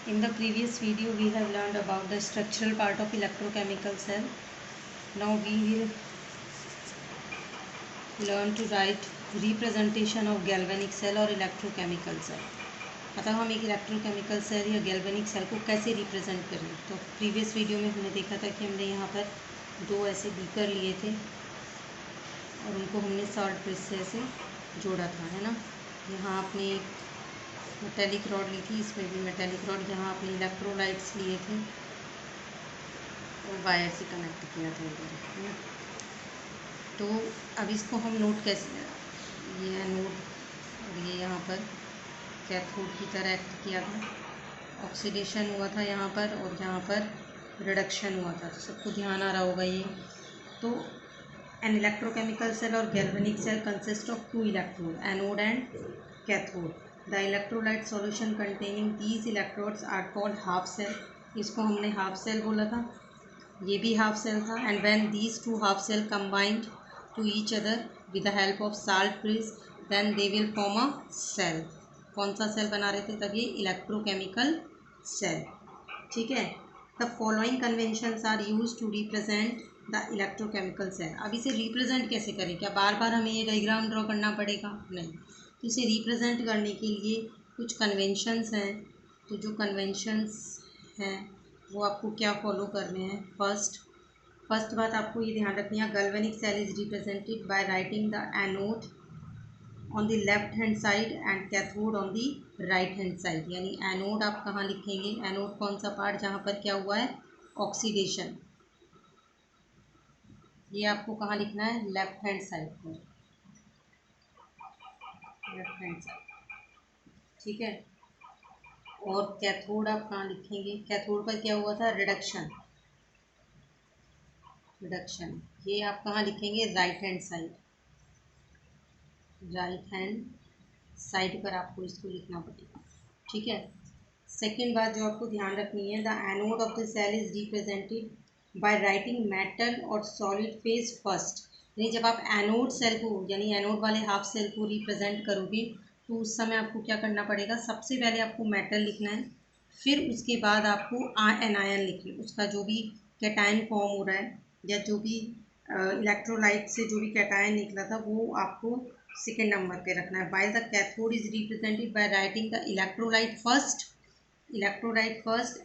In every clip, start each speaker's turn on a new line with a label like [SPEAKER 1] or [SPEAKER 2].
[SPEAKER 1] In the previous video, we have learned about the structural part of electrochemical cell. Now we will learn to write representation of galvanic cell or electrochemical cell. मतलब हम एक electrochemical cell या galvanic cell को कैसे represent करें। तो previous video में हमने देखा था कि हमने यहाँ पर दो ऐसे बीकर लिए थे और उनको हमने सॉल्ट ब्रिज से ऐसे जोड़ा था, है ना। यहाँ आपने एक मेटेलिक रॉड ली थी, इसमें भी मेटेलिक रॉड, यहाँ आपने इलेक्ट्रोलाइट्स लिए थे और वायर से कनेक्ट किया था इधर, है ना। तो अब इसको हम नोट कैसे, ये है नोट और ये यहाँ पर कैथोड की तरह एक्ट किया था, ऑक्सीडेशन हुआ था यहाँ पर और यहाँ पर रिडक्शन हुआ था। तो सबको ध्यान आ रहा होगा ये। तो एन इलेक्ट्रोकेमिकल सेल और galvanic cell consist of two electrode, anode and cathode. The electrolyte solution containing these electrodes are called half cell. इसको हमने हाफ सेल बोला था, ये भी हाफ सेल था। And when these two half cell combined to each other with the help of salt bridge then they will form a cell. कौन सा cell बना रहे थे तब? ये इलेक्ट्रोकेमिकल सेल, ठीक है। The following conventions are use to represent the electrochemical cell. अब इसे रिप्रेजेंट कैसे करें? क्या बार बार हमें ये डायग्राम ड्रॉ करना पड़ेगा? नहीं। तो इसे रिप्रेजेंट करने के लिए कुछ कन्वेंशंस हैं। तो जो कन्वेंशंस हैं वो आपको क्या फॉलो करने हैं? फर्स्ट बात आपको ये ध्यान रखनी है, galvanic cell is represented by writing the anode on the left hand side and cathode on the right hand side. यानी एनोड आप कहाँ लिखेंगे? एनोड कौन सा पार्ट जहाँ पर क्या हुआ है? ऑक्सीडेशन। ये आपको कहाँ लिखना है? लेफ्ट हैंड साइड पर, लेफ्ट हैंड साइड, ठीक है। और कैथोड आप कहाँ लिखेंगे? कैथोड पर क्या हुआ था? Reduction, reduction. ये आप कहाँ लिखेंगे? Right hand side, right hand side पर आपको इसको लिखना पड़ेगा, ठीक है। सेकेंड बात जो आपको ध्यान रखनी है, the anode of the cell is represented by writing metal और सॉलिड फेज फर्स्ट। यानी जब आप एनोड सेल को, यानी एनोड वाले हाफ सेल को रिप्रेजेंट करोगे तो उस समय आपको क्या करना पड़ेगा? सबसे पहले आपको मेटल लिखना है, फिर उसके बाद आपको एनायन लिखना है, उसका जो भी कैटायन फॉर्म हो रहा है या जो भी इलेक्ट्रोलाइट से जो भी कैटायन निकला था वो आपको सेकेंड नंबर पे रखना है। While the cathode is represented by writing the electrolyte first,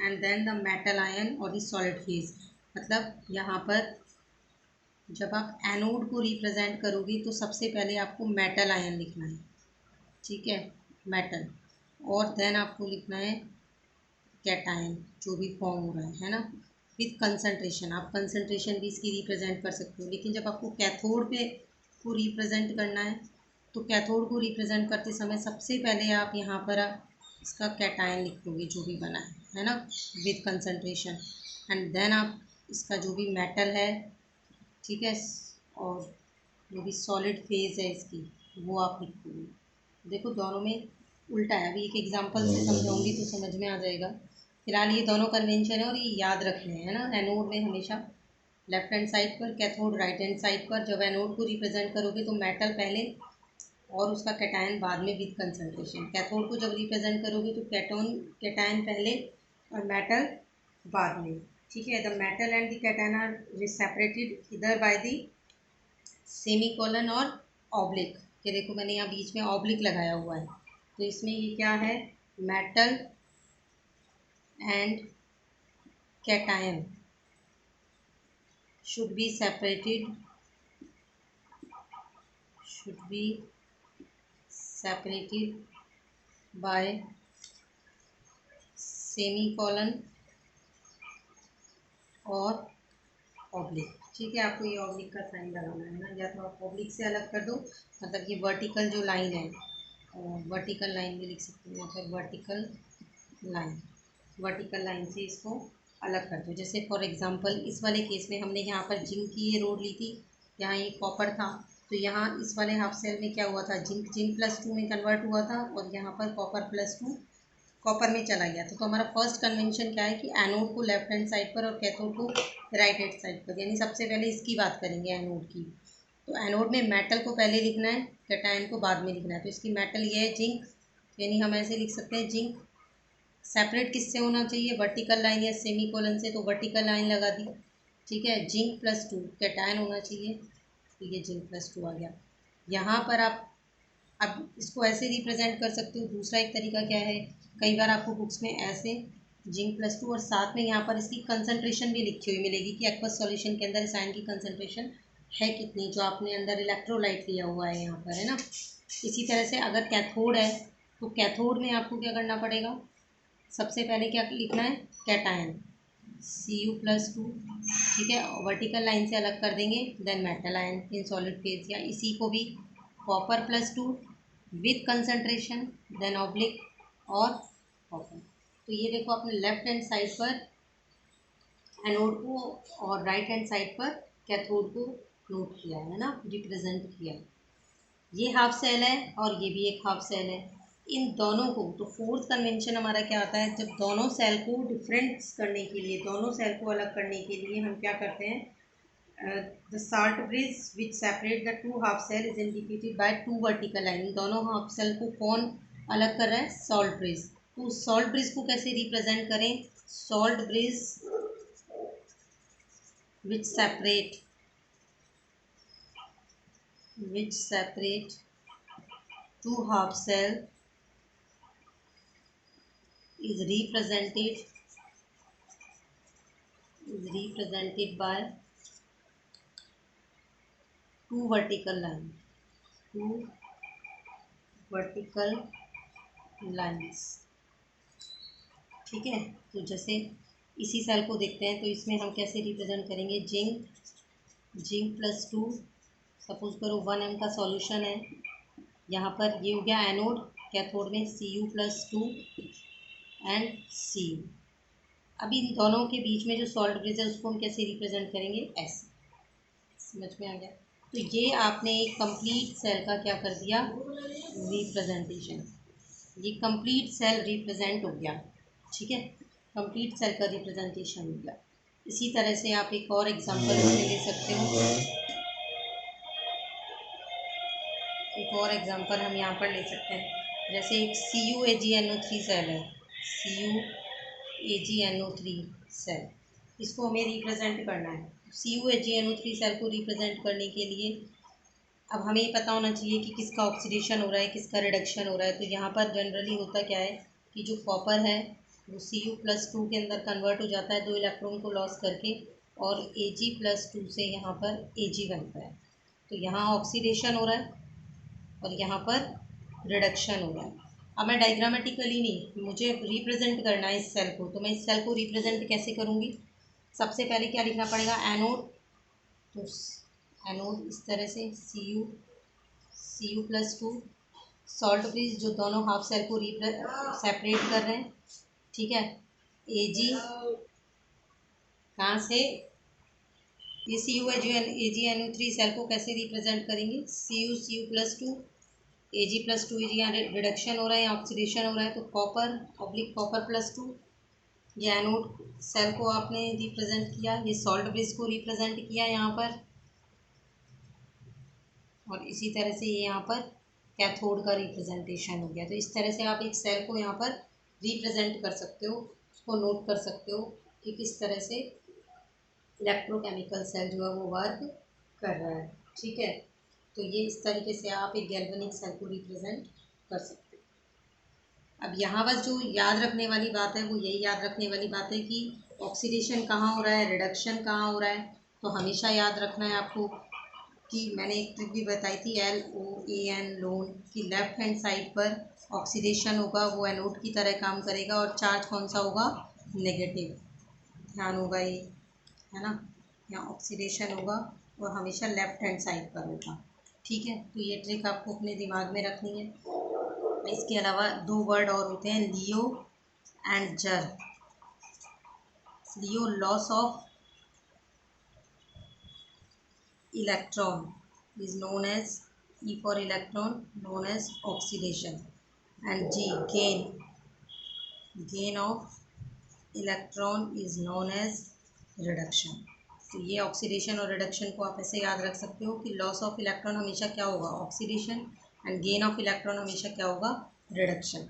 [SPEAKER 1] and then the metal ion और द सॉलिड फेज। मतलब यहाँ पर जब आप एनोड को रिप्रेजेंट करोगे तो सबसे पहले आपको मेटल आयन लिखना है, ठीक है, मेटल। और देन आपको लिखना है कैटायन जो भी फॉर्म हो रहा है ना, विथ कंसंट्रेशन। आप कंसंट्रेशन भी इसकी रिप्रेजेंट कर सकते हो। लेकिन जब आपको कैथोड पे को रिप्रेजेंट करना है तो कैथोड को रिप्रेजेंट करते समय सबसे पहले आप यहाँ पर इसका कैटायन लिखोगे जो भी बना है ना, विथ कंसंट्रेशन। एंड देन आप इसका जो भी मेटल है, ठीक है, और जो भी सॉलिड फेज है इसकी वो आप लिखोगे। देखो दोनों में उल्टा है। अभी एक एग्जांपल से समझाऊंगी तो समझ में आ जाएगा। फिलहाल ये दोनों कन्वेंशन है और ये याद रखने हैं ना। एनोड में हमेशा लेफ्ट हैंड साइड पर, कैथोड राइट हैंड साइड पर। जब एनोड को रिप्रेजेंट करोगे तो मेटल पहले और उसका कैटायन बाद में विद कंसंट्रेशन। कैथोड को जब रिप्रेजेंट करोगे तो कैटायन पहले और मेटल बाद में, ठीक है। The metal and the cation are separated इधर बाय द सेमीकोलन और ऑब्लिक। ये देखो मैंने यहाँ बीच में ऑब्लिक लगाया हुआ है। तो इसमें ये क्या है? Metal and cation should be separated by semicolon और ऑब्लिक, ठीक है। आपको ये ऑब्लिक का साइन लगाना है ना, या तो आप ऑब्लिक से अलग कर दो, मतलब ये वर्टिकल जो लाइन है, वर्टिकल लाइन भी लिख सकते हैं, मतलब वर्टिकल लाइन से इसको अलग कर दो। जैसे फॉर एग्जांपल इस वाले केस में हमने यहाँ पर जिंक की ये रोड ली थी, यहाँ ये कॉपर था। तो यहाँ इस वाले हाफ सेल में क्या हुआ था? जिंक +2 में कन्वर्ट हुआ था और यहाँ पर कॉपर +2 कॉपर में चला गया था। तो हमारा फर्स्ट कन्वेंशन क्या है कि एनोड को लेफ्ट हैंड साइड पर और कैथोड को राइट हैंड साइड पर। यानी सबसे पहले इसकी बात करेंगे एनोड की। तो एनोड में मेटल को पहले लिखना है, कैटायन को बाद में लिखना है। तो इसकी मेटल ये है जिंक, यानी हम ऐसे लिख सकते हैं जिंक सेपरेट किससे होना चाहिए, वर्टिकल लाइन या सेमी कोलन से, तो वर्टिकल लाइन लगा दी। ठीक है, जिंक प्लस 2 कैटायन होना चाहिए, तो ये जिंक प्लस 2 आ गया। यहाँ पर आप अब इसको ऐसे रिप्रेजेंट कर सकते हो। दूसरा एक तरीका क्या है, कई बार आपको बुक्स में ऐसे जिंक प्लस 2 और साथ में यहाँ पर इसकी कंसंट्रेशन भी लिखी हुई मिलेगी कि एक्वस सॉल्यूशन के अंदर इस आयन की कंसंट्रेशन है कितनी, जो आपने अंदर इलेक्ट्रोलाइट लिया हुआ है यहाँ पर, है ना। इसी तरह से अगर कैथोड है तो कैथोड में आपको क्या करना पड़ेगा, सबसे पहले क्या लिखना है, कैटायन Cu+2। ठीक है, वर्टिकल लाइन से अलग कर देंगे, then metal ion in solid phase, या इसी को भी Copper+2 with concentration, then oblique और कॉपर। तो ये देखो अपने लेफ्ट हैंड साइड पर एनोड को और राइट हैंड साइड पर कैथोड को नोट किया है ना, रिप्रेजेंट किया। ये हाफ सेल है और ये भी एक हाफ सेल है। इन दोनों को, तो फोर्थ कन्वेंशन हमारा क्या आता है, जब दोनों सेल को डिफरेंस करने के लिए, दोनों सेल को अलग करने के लिए हम क्या करते हैं, the salt bridge which separate the two half cell is indicated by two vertical line. दोनों हाफ सेल को कौन अलग कर रहा है, सॉल्ट ब्रिज। तो सॉल्ट ब्रिज को कैसे रिप्रेजेंट करें, salt bridge which separate two half cell is represented by two vertical lines। ठीक है, तो जैसे इसी सेल को देखते हैं, तो इसमें हम कैसे रिप्रेजेंट करेंगे, जिंक+2, सपोज करो 1m का सॉल्यूशन है, यहाँ पर ये हो गया एनोड, कैथोड में Cu+2 एंड Cu। अभी इन दोनों के बीच में जो सॉल्ट ब्रिज है उसको हम कैसे रिप्रेजेंट करेंगे, ऐसे। समझ में आ गया। तो ये आपने एक कंप्लीट सेल का क्या कर दिया, रिप्रेजेंटेशन। ये कंप्लीट सेल रिप्रेजेंट हो गया। ठीक है, कंप्लीट सेल का रिप्रेजेंटेशन हो गया। इसी तरह से आप एक और एग्जांपल ले सकते हो। एक और एग्जांपल हम यहाँ पर ले सकते हैं, जैसे एक CuAgNO3 सेल है, CuAgNO3 सेल, इसको हमें रिप्रेजेंट करना है। CuAgNO3 सेल को रिप्रेजेंट करने के लिए अब हमें ये पता होना चाहिए कि किसका ऑक्सीडेशन हो रहा है, किसका रिडक्शन हो रहा है। तो यहाँ पर जनरली होता क्या है कि जो कॉपर है वो Cu+2 के अंदर कन्वर्ट हो जाता है 2 इलेक्ट्रॉन को लॉस करके, और Ag+2 से यहाँ पर Ag बनता है। तो यहाँ ऑक्सीडेशन हो रहा है और यहाँ पर रिडक्शन हो रहा है। अब मैं डायग्रामेटिकली नहीं, मुझे रिप्रेजेंट करना है इस सेल को, तो मैं इस सेल को रिप्रेजेंट कैसे करूँगी, सबसे पहले क्या लिखना पड़ेगा, एनोड। तो एनोड इस तरह से Cu+2, सॉल्ट ब्रिज जो दोनों हाफ सेल को सेपरेट कर रहे हैं। ठीक है, Ag कहाँ से, ये CuAgNO3 सेल को कैसे रिप्रेजेंट करेंगे, Cu+2 Ag+2, यहाँ रिडक्शन हो रहा है, यहाँ ऑक्सीडेशन हो रहा है, तो Copper+2। ये एनोड सेल को आपने रिप्रेजेंट किया, ये सॉल्ट ब्रिज को रिप्रेजेंट किया यहाँ पर, और इसी तरह से ये यहाँ पर कैथोड का रिप्रेजेंटेशन हो गया। तो इस तरह से आप एक सेल को यहाँ पर रिप्रेजेंट कर सकते हो, उसको नोट कर सकते हो कि किस तरह से इलेक्ट्रोकेमिकल सेल जो है वो वर्क कर रहा है। ठीक है, तो ये इस तरीके से आप एक गैल्वेनिक सेल को रिप्रेजेंट कर सकते हो। अब यहाँ बस जो याद रखने वाली बात है वो यही याद रखने वाली बात है कि ऑक्सीडेशन कहाँ हो रहा है, रिडक्शन कहाँ हो रहा है। तो हमेशा याद रखना है आपको कि मैंने एक ट्रिक भी बताई थी, LOAN लोन, कि लेफ्ट हैंड साइड पर ऑक्सीडेशन होगा वो एनोड की तरह काम करेगा, और चार्ज कौन सा होगा, नेगेटिव। ध्यान होगा ये, है ना, यहाँ ऑक्सीडेशन होगा और हमेशा लेफ्ट हैंड साइड पर होगा। ठीक है, तो ये ट्रिक आपको अपने दिमाग में रखनी है। इसके अलावा 2 वर्ड और होते हैं, LEO and GER. LEO loss of electron is known as, E for electron, known as oxidation, and G gain of electron is known as reduction। तो ये ऑक्सीडेशन और रिडक्शन को आप ऐसे याद रख सकते हो कि लॉस ऑफ इलेक्ट्रॉन हमेशा क्या होगा, oxidation, and gain of electron हमेशा क्या होगा, रिडक्शन।